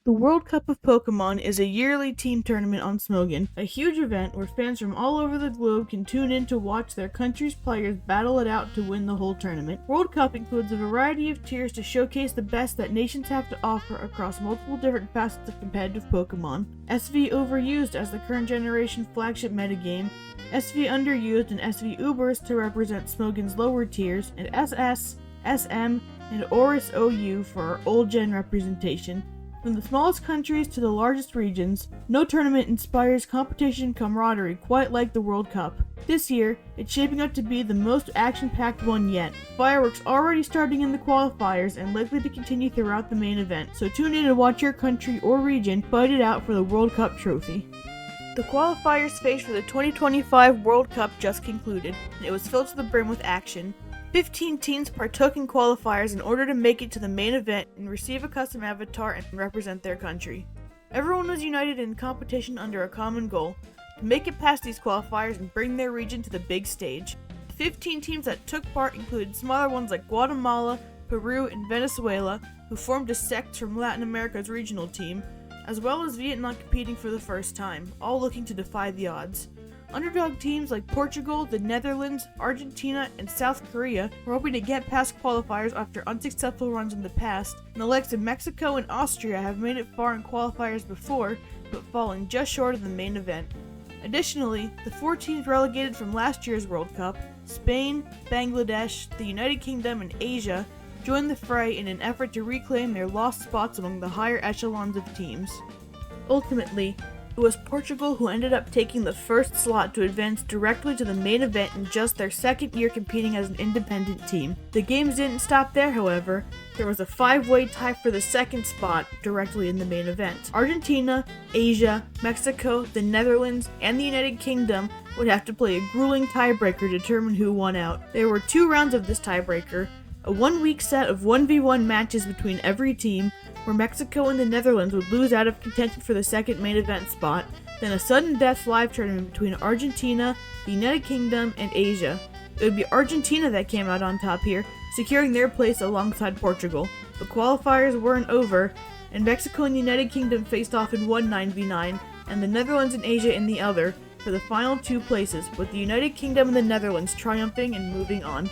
The World Cup of Pokémon is a yearly team tournament on Smogon, a huge event where fans from all over the globe can tune in to watch their country's players battle it out to win the whole tournament. World Cup includes a variety of tiers to showcase the best that nations have to offer across multiple different facets of competitive Pokémon. SV Overused as the current generation flagship metagame, SV Underused and SV Ubers to represent Smogon's lower tiers, and SS, SM, and Oris OU for our old gen representation. From the smallest countries to the largest regions, no tournament inspires competition and camaraderie quite like the World Cup. This year, it's shaping up to be the most action-packed one yet. Fireworks already starting in the qualifiers and likely to continue throughout the main event, so tune in to watch your country or region fight it out for the World Cup trophy. The qualifiers phase for the 2025 World Cup just concluded, and it was filled to the brim with action. 15 teams partook in qualifiers in order to make it to the main event and receive a custom avatar and represent their country. Everyone was united in competition under a common goal, to make it past these qualifiers and bring their region to the big stage. The 15 teams that took part included smaller ones like Guatemala, Peru, and Venezuela, who formed a sect from Latin America's regional team, as well as Vietnam competing for the first time, all looking to defy the odds. Underdog teams like Portugal, the Netherlands, Argentina, and South Korea were hoping to get past qualifiers after unsuccessful runs in the past, and the likes of Mexico and Austria have made it far in qualifiers before, but fallen just short of the main event. Additionally, the 4 teams relegated from last year's World Cup, Spain, Bangladesh, the United Kingdom, and Asia, joined the fray in an effort to reclaim their lost spots among the higher echelons of teams. Ultimately, it was Portugal who ended up taking the first slot to advance directly to the main event in just their second year competing as an independent team. The games didn't stop there, however. There was a 5-way tie for the second spot directly in the main event. Argentina, Asia, Mexico, the Netherlands, and the United Kingdom would have to play a grueling tiebreaker to determine who won out. There were 2 rounds of this tiebreaker, a 1-week set of 1v1 matches between every team, where Mexico and the Netherlands would lose out of contention for the second main event spot, then a sudden death live tournament between Argentina, the United Kingdom, and Asia. It would be Argentina that came out on top here, securing their place alongside Portugal. The qualifiers weren't over, and Mexico and the United Kingdom faced off in one 9v9, and the Netherlands and Asia in the other, for the final 2 places, with the United Kingdom and the Netherlands triumphing and moving on.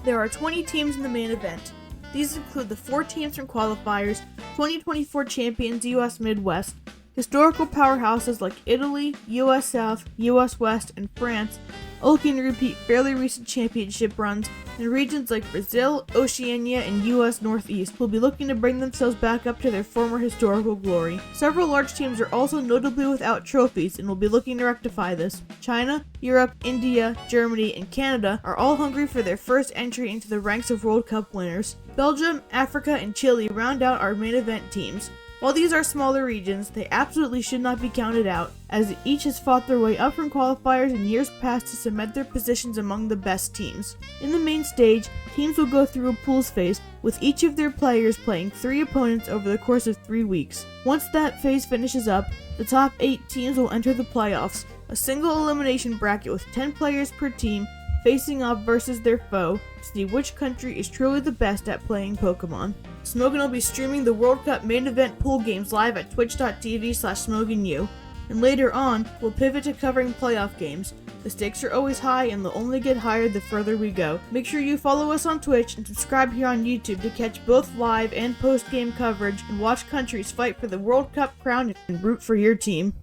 There are 20 teams in the main event. These include the 4 teams from qualifiers, 2024 champions US Midwest, historical powerhouses like Italy, US South, US West, and France, all can repeat fairly recent championship runs, and regions like Brazil, Oceania, and US Northeast will be looking to bring themselves back up to their former historical glory. Several large teams are also notably without trophies and will be looking to rectify this. China, Europe, India, Germany, and Canada are all hungry for their first entry into the ranks of World Cup winners. Belgium, Africa, and Chile round out our main event teams. While these are smaller regions, they absolutely should not be counted out, as each has fought their way up from qualifiers in years past to cement their positions among the best teams. In the main stage, teams will go through a pools phase, with each of their players playing 3 opponents over the course of 3 weeks. Once that phase finishes up, the top 8 teams will enter the playoffs, a single elimination bracket with 10 players per team, facing off versus their foe to see which country is truly the best at playing Pokemon. Smogon will be streaming the World Cup main event pool games live at twitch.tv/SmogonU, and later on, we'll pivot to covering playoff games. The stakes are always high and they'll only get higher the further we go. Make sure you follow us on Twitch and subscribe here on YouTube to catch both live and post-game coverage and watch countries fight for the World Cup crown and root for your team.